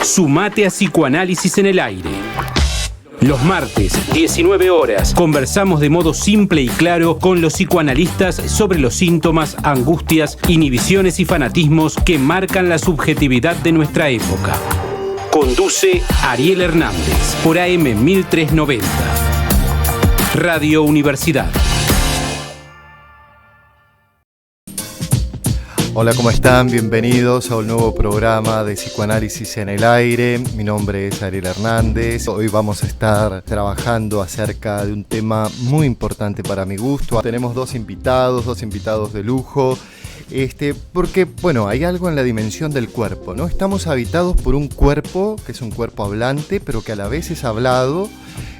Sumate a Psicoanálisis en el Aire. Los martes, 19 horas, conversamos de modo simple y claro con los psicoanalistas sobre los síntomas, angustias, inhibiciones y fanatismos que marcan la subjetividad de nuestra época. Conduce Ariel Hernández por AM 1390. Radio Universidad. Hola, ¿cómo están? Bienvenidos a un nuevo programa de Psicoanálisis en el Aire. Mi nombre es Ariel Hernández. Hoy vamos a estar trabajando acerca de un tema muy importante para mi gusto. Tenemos dos invitados de lujo. Porque, hay algo en la dimensión del cuerpo, ¿no? Estamos habitados por un cuerpo que es un cuerpo hablante, pero que a la vez es hablado.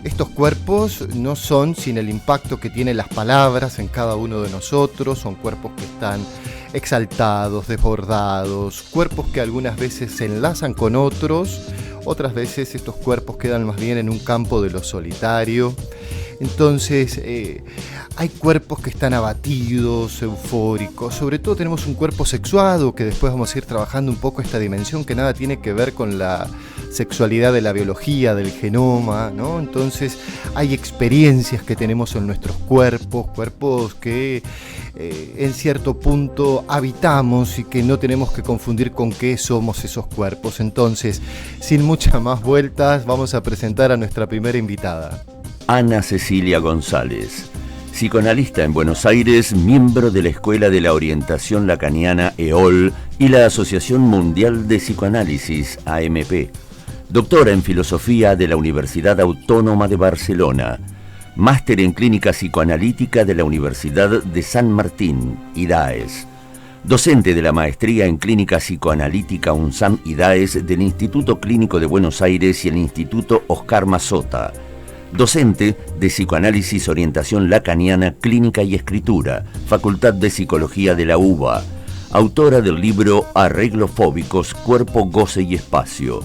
Estos cuerpos no son sin el impacto que tienen las palabras en cada uno de nosotros. Son cuerpos que están exaltados, desbordados, cuerpos que algunas veces se enlazan con otros, otras veces estos cuerpos quedan más bien en un campo de lo solitario. Entonces, hay cuerpos que están abatidos, eufóricos. Sobre todo tenemos un cuerpo sexuado, que después vamos a ir trabajando un poco esta dimensión que nada tiene que ver con la sexualidad de la biología, del genoma, ¿no? Entonces, hay experiencias que tenemos en nuestros cuerpos que en cierto punto habitamos y que no tenemos que confundir con qué somos esos cuerpos. Entonces, sin muchas más vueltas, vamos a presentar a nuestra primera invitada. Ana Cecilia González, psicoanalista en Buenos Aires, miembro de la Escuela de la Orientación Lacaniana EOL y la Asociación Mundial de Psicoanálisis AMP, doctora en Filosofía de la Universidad Autónoma de Barcelona, máster en Clínica Psicoanalítica de la Universidad de San Martín, IDAES, docente de la Maestría en Clínica Psicoanalítica UNSAM-IDAES del Instituto Clínico de Buenos Aires y el Instituto Oscar Mazota, docente de Psicoanálisis Orientación Lacaniana, Clínica y Escritura, Facultad de Psicología de la UBA, autora del libro Arreglofóbicos, Cuerpo, Goce y Espacio,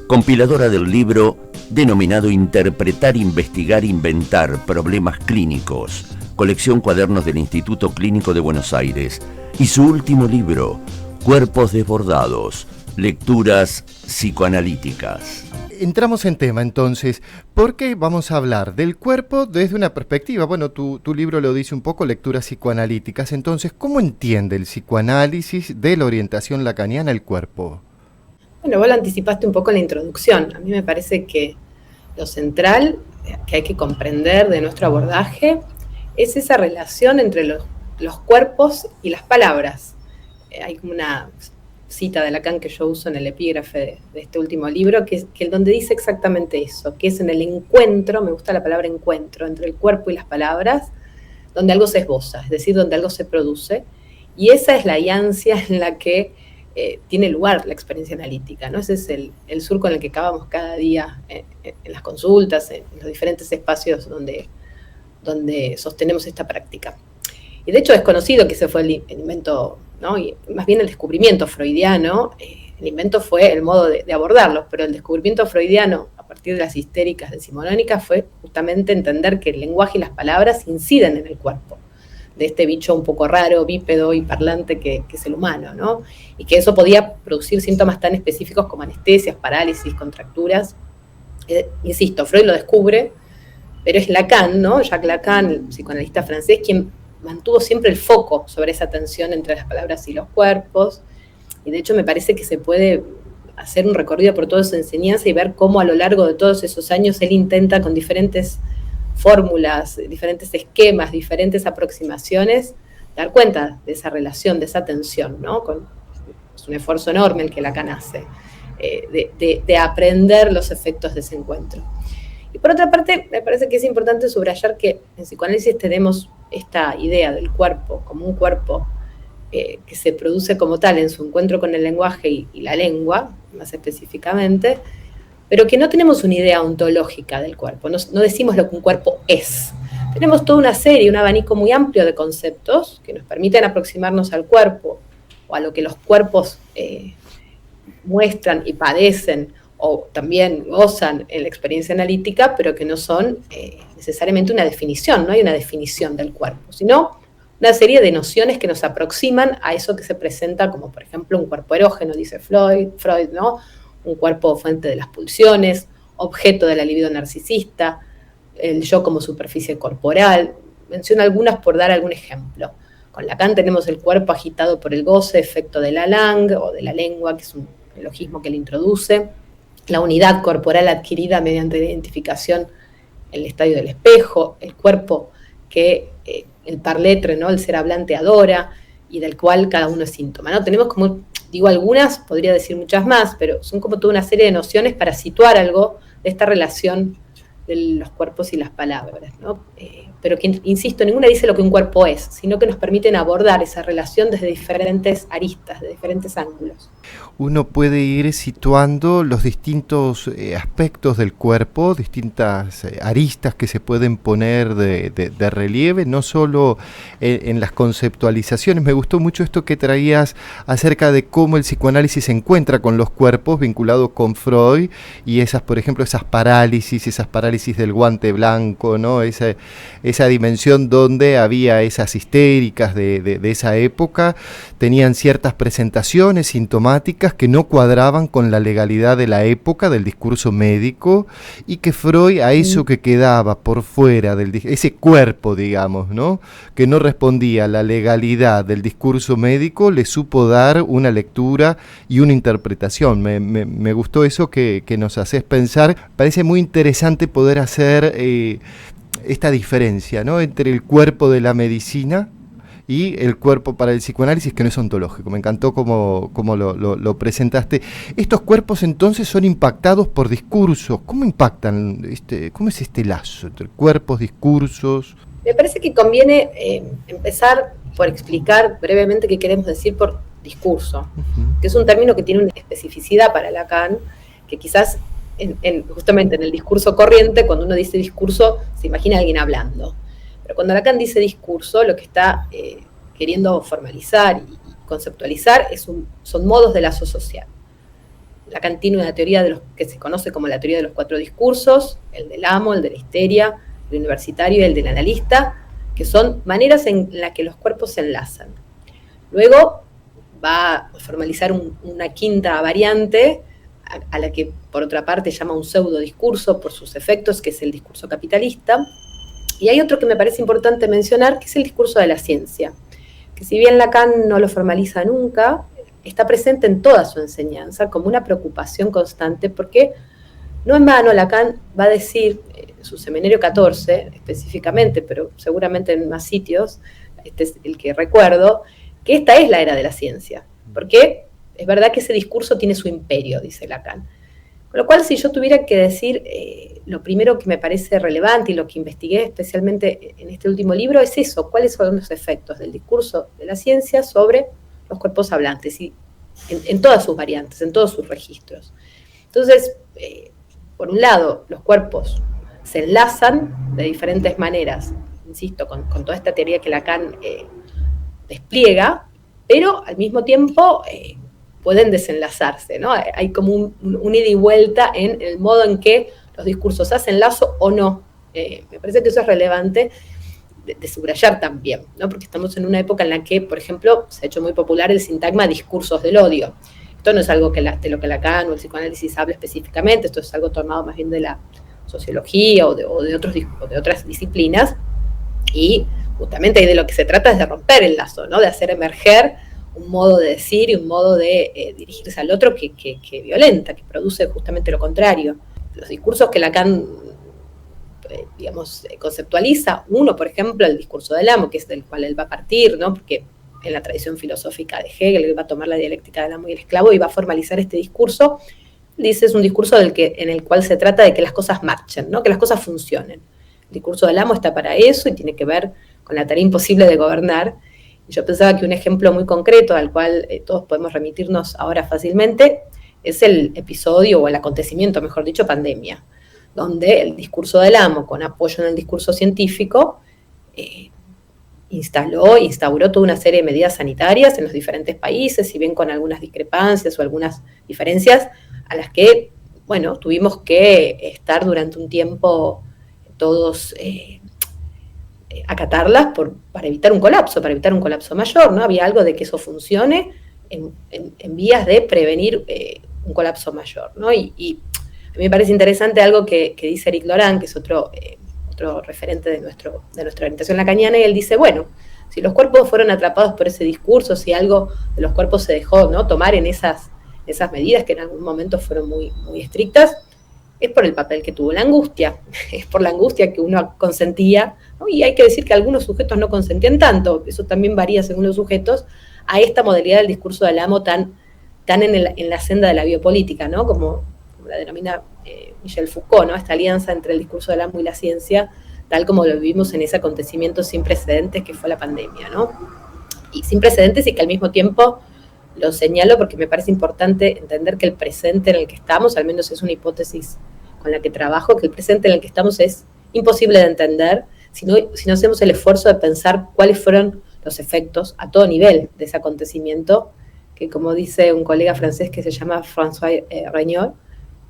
compiladora del libro denominado Interpretar, Investigar, Inventar, Problemas Clínicos, colección Cuadernos del Instituto Clínico de Buenos Aires, y su último libro, Cuerpos Desbordados, Lecturas Psicoanalíticas. Entramos en tema entonces, porque vamos a hablar del cuerpo desde una perspectiva. Tu libro lo dice un poco, lecturas psicoanalíticas. Entonces, ¿cómo entiende el psicoanálisis de la orientación lacaniana el cuerpo? Bueno, vos lo anticipaste un poco en la introducción. A mí me parece que lo central que hay que comprender de nuestro abordaje es esa relación entre los cuerpos y las palabras. Hay como una cita de Lacan que yo uso en el epígrafe de este último libro, que donde dice exactamente eso, que es en el encuentro, me gusta la palabra encuentro, entre el cuerpo y las palabras, donde algo se esboza, es decir, donde algo se produce, y esa es la alianza en la que tiene lugar la experiencia analítica, ¿no? Ese es el surco en el que cavamos cada día en las consultas, en los diferentes espacios donde sostenemos esta práctica. Y de hecho es conocido que ese fue el invento, ¿no? Y más bien el descubrimiento freudiano. El invento fue el modo de abordarlos, pero el descubrimiento freudiano a partir de las histéricas decimonónicas fue justamente entender que el lenguaje y las palabras inciden en el cuerpo de este bicho un poco raro, bípedo y parlante que es el humano, ¿no? Y que eso podía producir síntomas tan específicos como anestesias, parálisis, contracturas. Insisto, Freud lo descubre, pero es Lacan, ¿no? Jacques Lacan, el psicoanalista francés, quien mantuvo siempre el foco sobre esa tensión entre las palabras y los cuerpos, y de hecho me parece que se puede hacer un recorrido por toda su enseñanza y ver cómo a lo largo de todos esos años él intenta con diferentes fórmulas, diferentes esquemas, diferentes aproximaciones, dar cuenta de esa relación, de esa tensión, ¿no? Es un esfuerzo enorme el que Lacan hace, de aprender los efectos de ese encuentro. Y por otra parte, me parece que es importante subrayar que en psicoanálisis tenemos esta idea del cuerpo como un cuerpo que se produce como tal en su encuentro con el lenguaje y la lengua, más específicamente, pero que no tenemos una idea ontológica del cuerpo, no decimos lo que un cuerpo es. Tenemos toda una serie, un abanico muy amplio de conceptos que nos permiten aproximarnos al cuerpo o a lo que los cuerpos muestran y padecen o también gozan en la experiencia analítica, pero que no son necesariamente una definición, no hay una definición del cuerpo, sino una serie de nociones que nos aproximan a eso que se presenta como, por ejemplo, un cuerpo erógeno, dice Freud, ¿no? un cuerpo fuente de las pulsiones, objeto de la libido narcisista, el yo como superficie corporal. Menciono algunas por dar algún ejemplo. Con Lacan tenemos el cuerpo agitado por el goce, efecto de la langue o de la lengua, que es un elogismo que le introduce, la unidad corporal adquirida mediante la identificación en el estadio del espejo, el cuerpo que el parletre, ¿no? El ser hablante adora y del cual cada uno es síntoma, ¿no? Tenemos como, digo algunas, podría decir muchas más, pero son como toda una serie de nociones para situar algo de esta relación de los cuerpos y las palabras, ¿no? Pero que, insisto, ninguna dice lo que un cuerpo es, sino que nos permiten abordar esa relación desde diferentes aristas, de diferentes ángulos. Uno puede ir situando los distintos aspectos del cuerpo, distintas aristas que se pueden poner de relieve, no solo en las conceptualizaciones. Me gustó mucho esto que traías acerca de cómo el psicoanálisis se encuentra con los cuerpos vinculados con Freud y esas, por ejemplo, esas parálisis del guante blanco, ¿no? Esa dimensión donde había esas histéricas de esa época, tenían ciertas presentaciones sintomáticas que no cuadraban con la legalidad de la época del discurso médico y que Freud a eso que quedaba por fuera ese cuerpo, digamos, ¿no? Que no respondía a la legalidad del discurso médico, le supo dar una lectura y una interpretación. Me gustó eso que nos haces pensar. Parece muy interesante poder hacer esta diferencia, ¿no? Entre el cuerpo de la medicina y el cuerpo para el psicoanálisis, que no es ontológico. Me encantó cómo lo presentaste. Estos cuerpos entonces son impactados por discursos. ¿Cómo impactan? ¿Cómo es este lazo entre cuerpos, discursos? Me parece que conviene empezar por explicar brevemente qué queremos decir por discurso, que es un término que tiene una especificidad para Lacan, que quizás justamente en el discurso corriente, cuando uno dice discurso, se imagina a alguien hablando. Pero cuando Lacan dice discurso, lo que está queriendo formalizar y conceptualizar son modos de lazo social. Lacan tiene una teoría de los que se conoce como la teoría de los 4 discursos, el del amo, el de la histeria, el universitario y el del analista, que son maneras en las que los cuerpos se enlazan. Luego va a formalizar una quinta variante, a la que por otra parte llama un pseudo discurso por sus efectos, que es el discurso capitalista. Y hay otro que me parece importante mencionar, que es el discurso de la ciencia, que si bien Lacan no lo formaliza nunca, está presente en toda su enseñanza como una preocupación constante, porque no en vano Lacan va a decir, en su Seminario 14 específicamente, pero seguramente en más sitios, este es el que recuerdo, que esta es la era de la ciencia, porque es verdad que ese discurso tiene su imperio, dice Lacan. Con lo cual, si yo tuviera que decir lo primero que me parece relevante y lo que investigué especialmente en este último libro es eso, cuáles son los efectos del discurso de la ciencia sobre los cuerpos hablantes y en todas sus variantes, en todos sus registros. Entonces, por un lado, los cuerpos se enlazan de diferentes maneras, insisto, con toda esta teoría que Lacan despliega, pero al mismo tiempo pueden desenlazarse, ¿no? Hay como un ida y vuelta en el modo en que los discursos hacen lazo o no. Me parece que eso es relevante de subrayar también, ¿no? Porque estamos en una época en la que, por ejemplo, se ha hecho muy popular el sintagma discursos del odio. Esto no es algo de lo que Lacan o el psicoanálisis habla específicamente, esto es algo tomado más bien de la sociología o de otras disciplinas, y justamente ahí de lo que se trata es de romper el lazo, ¿no? De hacer emerger un modo de decir y un modo de dirigirse al otro que violenta, que produce justamente lo contrario. Los discursos que Lacan, conceptualiza, uno, por ejemplo, el discurso del amo, que es del cual él va a partir, ¿no? Porque en la tradición filosófica de Hegel, él va a tomar la dialéctica del amo y el esclavo y va a formalizar este discurso. Dice, es un discurso en el cual se trata de que las cosas marchen, ¿no? Que las cosas funcionen. El discurso del amo está para eso y tiene que ver con la tarea imposible de gobernar. Yo pensaba que un ejemplo muy concreto al cual todos podemos remitirnos ahora fácilmente es el episodio o el acontecimiento, mejor dicho, pandemia, donde el discurso del amo, con apoyo en el discurso científico, instauró toda una serie de medidas sanitarias en los diferentes países, si bien con algunas discrepancias o algunas diferencias, a las que, bueno, tuvimos que estar durante un tiempo todos acatarlas para evitar un colapso mayor, ¿no? Había algo de que eso funcione en vías de prevenir un colapso mayor, ¿no? Y a mí me parece interesante algo que dice Éric Laurent, que es otro referente de nuestra orientación lacaniana, y él dice, bueno, si los cuerpos fueron atrapados por ese discurso, si algo de los cuerpos se dejó, ¿no?, tomar en esas medidas que en algún momento fueron muy, muy estrictas, es por el papel que tuvo la angustia, es por la angustia que uno consentía, ¿no? Y hay que decir que algunos sujetos no consentían tanto, eso también varía según los sujetos, a esta modalidad del discurso del amo tan en la senda de la biopolítica, ¿no?, como la denomina Michel Foucault, ¿no?, esta alianza entre el discurso del amo y la ciencia, tal como lo vivimos en ese acontecimiento sin precedentes que fue la pandemia, ¿no? Y sin precedentes, y que al mismo tiempo lo señalo porque me parece importante entender que el presente en el que estamos, al menos es una hipótesis con la que trabajo, que el presente en el que estamos es imposible de entender si no hacemos el esfuerzo de pensar cuáles fueron los efectos a todo nivel de ese acontecimiento, que como dice un colega francés que se llama François Regnault,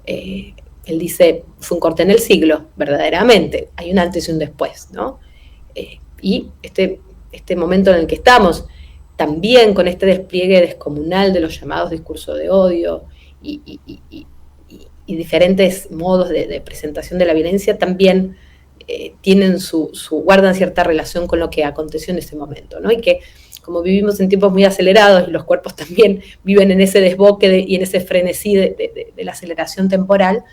él dice, fue un corte en el siglo, verdaderamente, hay un antes y un después, ¿no? Y este momento en el que estamos, también con este despliegue descomunal de los llamados discursos de odio y diferentes modos de presentación de la violencia, también tienen guardan cierta relación con lo que aconteció en ese momento, ¿no? Y que como vivimos en tiempos muy acelerados y los cuerpos también viven en ese desboque y en ese frenesí de la aceleración temporal,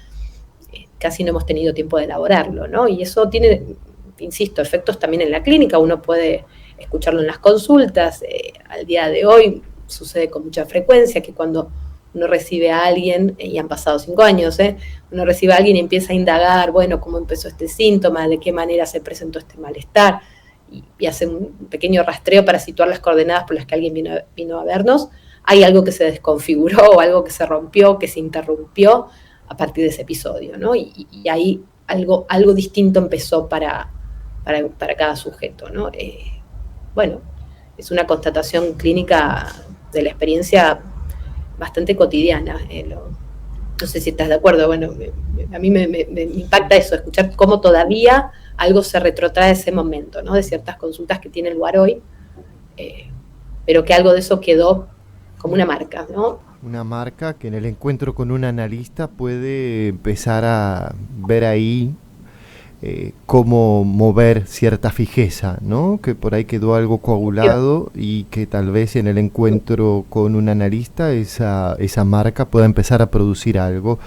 casi no hemos tenido tiempo de elaborarlo, ¿no? Y eso tiene, insisto, efectos también en la clínica. Uno puede escucharlo en las consultas. Al día de hoy sucede con mucha frecuencia que cuando uno recibe a alguien, y han pasado 5 años, uno recibe a alguien y empieza a indagar, bueno, cómo empezó este síntoma, de qué manera se presentó este malestar, y hace un pequeño rastreo para situar las coordenadas por las que alguien vino a vernos. Hay algo que se desconfiguró, o algo que se rompió, que se interrumpió a partir de ese episodio, ¿no? Y ahí algo distinto empezó para cada sujeto, ¿no? Bueno, es una constatación clínica de la experiencia bastante cotidiana. No sé si estás de acuerdo. Bueno, a mí me impacta eso, escuchar cómo todavía algo se retrotrae de ese momento, ¿no?, de ciertas consultas que tienen lugar hoy, pero que algo de eso quedó como una marca, ¿no? Una marca que en el encuentro con un analista puede empezar a ver ahí cómo mover cierta fijeza, ¿no? Que por ahí quedó algo coagulado y que tal vez en el encuentro con un analista esa marca pueda empezar a producir algo.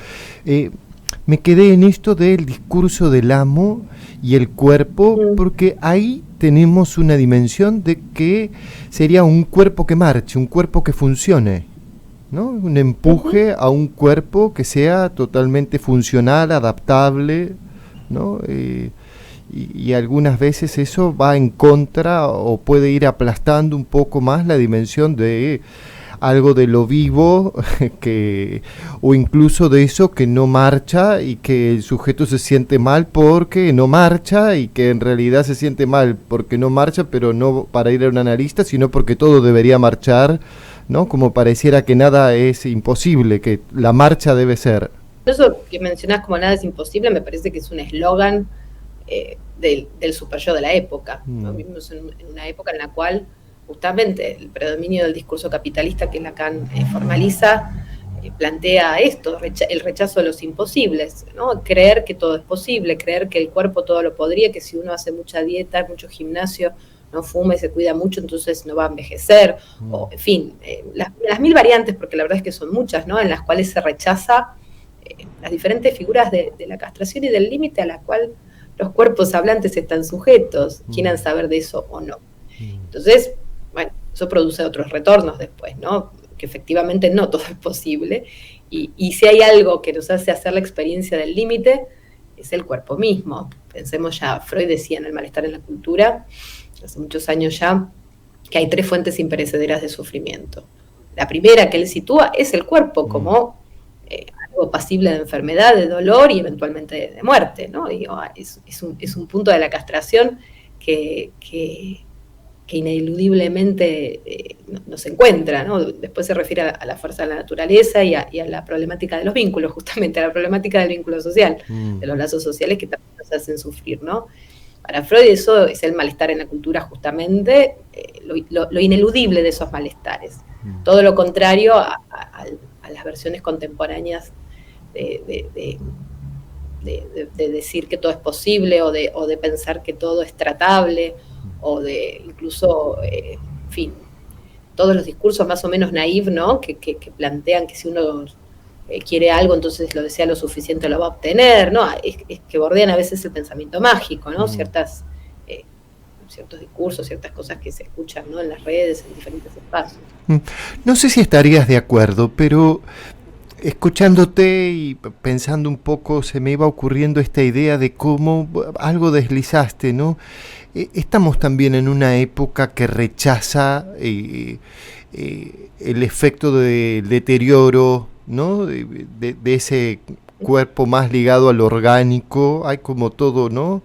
Me quedé en esto del discurso del amo y el cuerpo, porque ahí tenemos una dimensión de que sería un cuerpo que marche, un cuerpo que funcione, ¿no? Un empuje a un cuerpo que sea totalmente funcional, adaptable, ¿no? Y algunas veces eso va en contra o puede ir aplastando un poco más la dimensión de algo de lo vivo, o incluso de eso que no marcha y que el sujeto se siente mal porque no marcha, y que en realidad se siente mal porque no marcha, pero no para ir a un analista, sino porque todo debería marchar, ¿no? Como pareciera que nada es imposible, que la marcha debe ser. Eso que mencionás como nada es imposible, me parece que es un eslogan del super yo de la época, ¿no? Vivimos en una época en la cual justamente el predominio del discurso capitalista que Lacan formaliza plantea esto, el rechazo de los imposibles, ¿no? Creer que todo es posible, creer que el cuerpo todo lo podría, que si uno hace mucha dieta, mucho gimnasio, no fuma y se cuida mucho, entonces no va a envejecer, o en fin, las mil variantes, porque la verdad es que son muchas, ¿no?, en las cuales se rechaza las diferentes figuras de la castración y del límite a la cual los cuerpos hablantes están sujetos, quieran saber de eso o no. Entonces, bueno, eso produce otros retornos después, ¿no? Que efectivamente no todo es posible, y si hay algo que nos hace hacer la experiencia del límite, es el cuerpo mismo. Pensemos ya, Freud decía en El malestar en la cultura, hace muchos años ya, que hay 3 fuentes imperecederas de sufrimiento. La primera que él sitúa es el cuerpo como algo pasible de enfermedad, de dolor y eventualmente de muerte, ¿no? Digo, es un punto de la castración que ineludiblemente no se encuentra, ¿no? Después se refiere a la fuerza de la naturaleza y a la problemática de los vínculos, justamente a la problemática del vínculo social, de los lazos sociales que también nos hacen sufrir, ¿no? Para Freud eso es el malestar en la cultura, justamente lo ineludible de esos malestares. Todo lo contrario a a las versiones contemporáneas de decir que todo es posible, o de pensar que todo es tratable, o de incluso, en fin, todos los discursos más o menos naif, ¿no? Que plantean que si uno quiere algo, entonces lo desea lo suficiente, lo va a obtener, ¿no? Es que bordean a veces el pensamiento mágico, ¿no? Ciertos discursos, ciertas cosas que se escuchan, ¿no? En las redes, en diferentes espacios. No sé si estarías de acuerdo, pero escuchándote y pensando un poco, se me iba ocurriendo esta idea de cómo algo deslizaste, ¿no? Estamos también en una época que rechaza el efecto del deterioro, ¿no? De ese cuerpo más ligado al orgánico. Hay como todo, ¿no?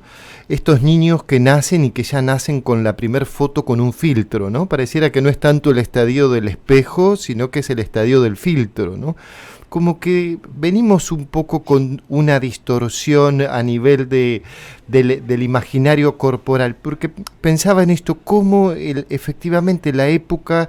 Estos niños que nacen y que ya nacen con la primer foto con un filtro, ¿no? Pareciera que no es tanto el estadio del espejo, sino que es el estadio del filtro, ¿no? Como que venimos un poco con una distorsión a nivel del imaginario corporal, porque pensaba en esto, cómo efectivamente la época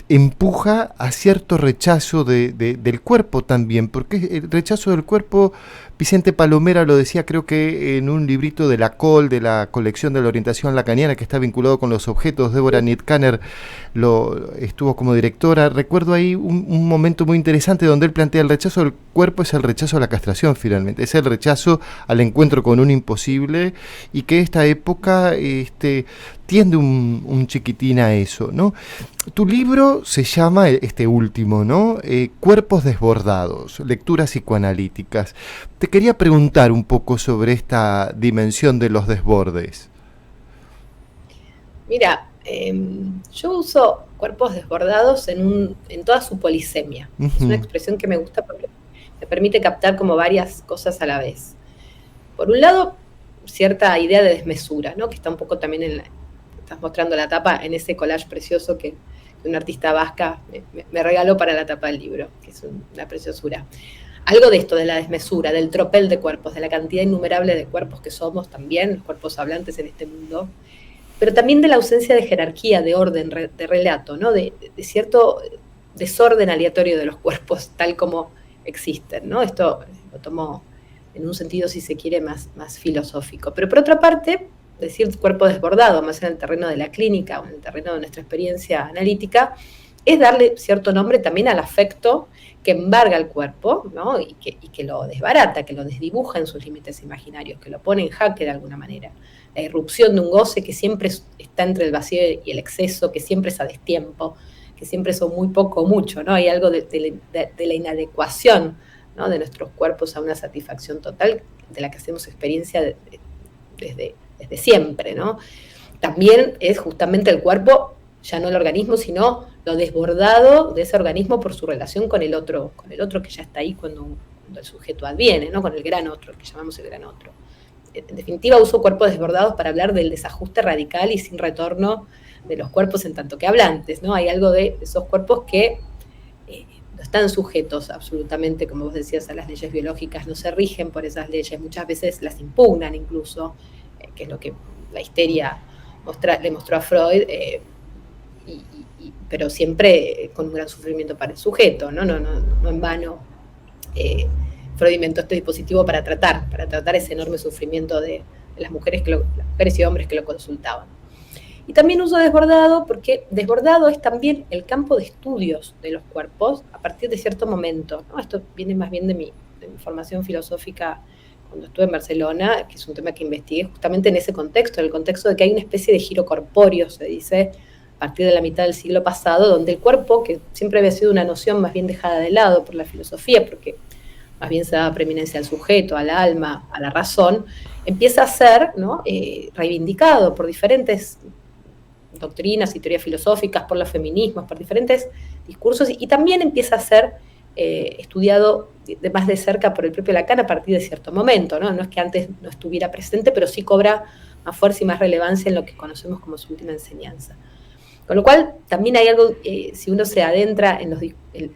empuja a cierto rechazo del cuerpo también, porque el rechazo del cuerpo, Vicente Palomera lo decía, creo que en un librito de la COL, de la colección de la orientación lacaniana, que está vinculado con los objetos. Débora Nietkaner estuvo como directora. Recuerdo ahí un momento muy interesante donde él plantea: el rechazo del cuerpo es el rechazo a la castración, finalmente, es el rechazo al encuentro con un imposible, y que esta época tiende un chiquitín a eso, ¿no? Tu libro se llama, este último, ¿no? Cuerpos desbordados, lecturas psicoanalíticas. Te quería preguntar un poco sobre esta dimensión de los desbordes. Mira, yo uso cuerpos desbordados en toda su polisemia. Uh-huh. Es una expresión que me gusta porque me permite captar como varias cosas a la vez. Por un lado, cierta idea de desmesura, ¿no? Que está un poco también estás mostrando la tapa en ese collage precioso que una artista vasca me regaló para la tapa del libro, que es una preciosura. Algo de esto, de la desmesura, del tropel de cuerpos, de la cantidad innumerable de cuerpos que somos también, los cuerpos hablantes en este mundo, pero también de la ausencia de jerarquía, de orden, de relato, ¿no? De cierto desorden aleatorio de los cuerpos tal como existen, ¿no? Esto lo tomo en un sentido, si se quiere, más filosófico. Pero por otra parte, decir cuerpo desbordado, más en el terreno de la clínica o en el terreno de nuestra experiencia analítica, es darle cierto nombre también al afecto que embarga el cuerpo, ¿no? y que lo desbarata, que lo desdibuja en sus límites imaginarios, que lo pone en jaque de alguna manera. La irrupción de un goce que siempre está entre el vacío y el exceso, que siempre es a destiempo, que siempre son muy poco o mucho, ¿no? Hay algo de la inadecuación, ¿no? De nuestros cuerpos a una satisfacción total de la que hacemos experiencia desde siempre, ¿no? También es justamente el cuerpo, ya no el organismo, sino lo desbordado de ese organismo por su relación con el otro que ya está ahí cuando el sujeto adviene, ¿no? Con el gran otro, el que llamamos el gran otro. En definitiva, uso cuerpos desbordados para hablar del desajuste radical y sin retorno de los cuerpos en tanto que hablantes, ¿no? Hay algo de esos cuerpos que no están sujetos absolutamente, como vos decías, a las leyes biológicas, no se rigen por esas leyes, muchas veces las impugnan incluso, que es lo que la histeria le mostró a Freud, pero siempre con un gran sufrimiento para el sujeto, ¿no? No en vano Freud inventó este dispositivo para tratar ese enorme sufrimiento de las mujeres y hombres que lo consultaban. Y también uso desbordado porque desbordado es también el campo de estudios de los cuerpos a partir de cierto momento, ¿no? Esto viene más bien de mi formación filosófica cuando estuve en Barcelona, que es un tema que investigué justamente en ese contexto, en el contexto de que hay una especie de giro corpóreo, se dice, a partir de la mitad del siglo pasado, donde el cuerpo, que siempre había sido una noción más bien dejada de lado por la filosofía, porque más bien se daba preeminencia al sujeto, al alma, a la razón, empieza a ser, ¿no? Reivindicado por diferentes doctrinas y teorías filosóficas, por los feminismos, por diferentes discursos, y también empieza a ser estudiado más de cerca por el propio Lacan a partir de cierto momento, ¿no? No es que antes no estuviera presente, pero sí cobra más fuerza y más relevancia en lo que conocemos como su última enseñanza. Con lo cual, también hay algo, si uno se adentra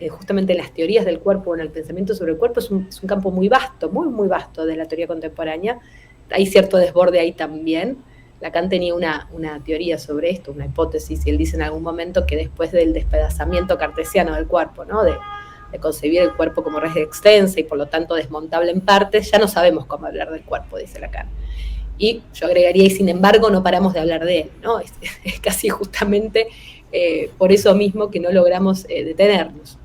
justamente en las teorías del cuerpo, en el pensamiento sobre el cuerpo, es un campo muy vasto, muy vasto de la teoría contemporánea. Hay cierto desborde ahí también. Lacan tenía una teoría sobre esto, una hipótesis, y él dice en algún momento que después del despedazamiento cartesiano del cuerpo, ¿no? de de concebir el cuerpo como red extensa y por lo tanto desmontable en partes, ya no sabemos cómo hablar del cuerpo, dice Lacan. Y yo agregaría, y sin embargo no paramos de hablar de él, ¿no? Es casi justamente por eso mismo que no logramos detenernos.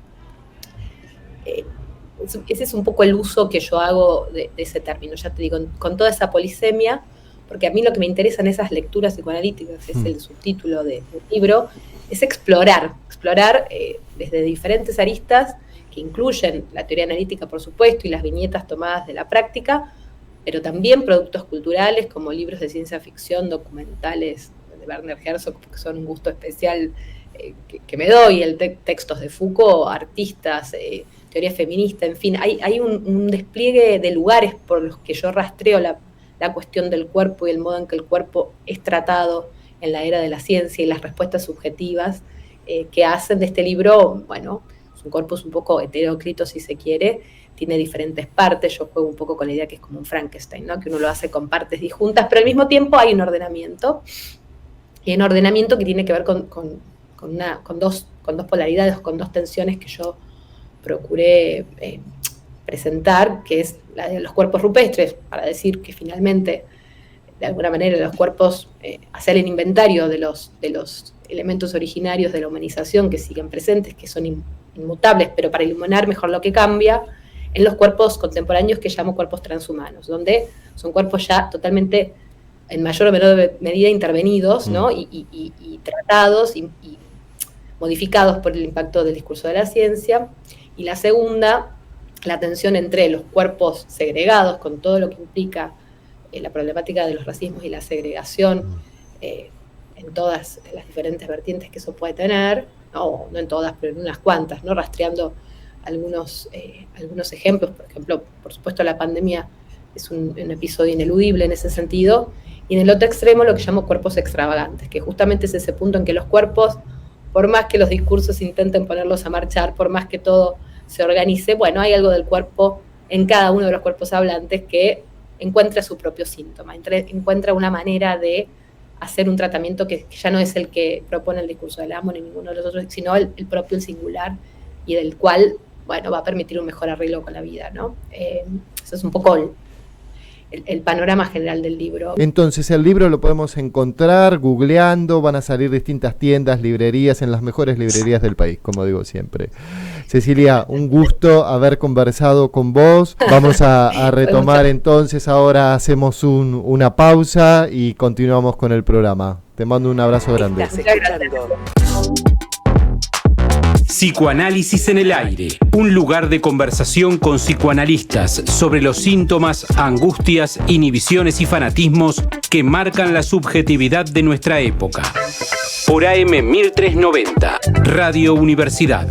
Ese es un poco el uso que yo hago de ese término, ya te digo, con toda esa polisemia, porque a mí lo que me interesa en esas lecturas psicoanalíticas, es el subtítulo del libro, es explorar desde diferentes aristas que incluyen la teoría analítica, por supuesto, y las viñetas tomadas de la práctica, pero también productos culturales como libros de ciencia ficción, documentales de Werner Herzog, que son un gusto especial que me doy, textos de Foucault, artistas, teoría feminista, en fin, hay un despliegue de lugares por los que yo rastreo la cuestión del cuerpo y el modo en que el cuerpo es tratado en la era de la ciencia y las respuestas subjetivas que hacen de este libro, bueno, es un corpus un poco heteróclito si se quiere, tiene diferentes partes, yo juego un poco con la idea que es como un Frankenstein, ¿no? Que uno lo hace con partes disjuntas, pero al mismo tiempo hay un ordenamiento, y un ordenamiento que tiene que ver con dos polaridades, con dos tensiones que yo procuré presentar, que es la de los cuerpos rupestres, para decir que finalmente, de alguna manera, los cuerpos, hacer el inventario de los elementos originarios de la humanización que siguen presentes, que son inmutables, pero para iluminar mejor lo que cambia, en los cuerpos contemporáneos que llamo cuerpos transhumanos, donde son cuerpos ya totalmente, en mayor o menor medida, intervenidos, ¿no? y tratados y modificados por el impacto del discurso de la ciencia. Y la segunda, la tensión entre los cuerpos segregados, con todo lo que implica la problemática de los racismos y la segregación en todas las diferentes vertientes que eso puede tener, no en todas, pero en unas cuantas, ¿no? Rastreando algunos ejemplos. Por ejemplo, por supuesto, la pandemia es un episodio ineludible en ese sentido. Y en el otro extremo, lo que llamo cuerpos extravagantes, que justamente es ese punto en que los cuerpos, por más que los discursos intenten ponerlos a marchar, por más que todo se organice, bueno, hay algo del cuerpo en cada uno de los cuerpos hablantes que encuentra su propio síntoma, encuentra una manera de hacer un tratamiento que ya no es el que propone el discurso del amo ni ninguno de los otros, sino el propio, el singular, y del cual, bueno, va a permitir un mejor arreglo con la vida, ¿no? Eso es un poco el panorama general del libro. Entonces, el libro lo podemos encontrar googleando, van a salir distintas tiendas, librerías, en las mejores librerías del país, como digo siempre. Cecilia, un gusto haber conversado con vos. Vamos a retomar entonces, ahora hacemos una pausa y continuamos con el programa. Te mando un abrazo grande. Psicoanálisis en el aire, un lugar de conversación con psicoanalistas sobre los síntomas, angustias, inhibiciones y fanatismos que marcan la subjetividad de nuestra época. Por AM 1390, Radio Universidad.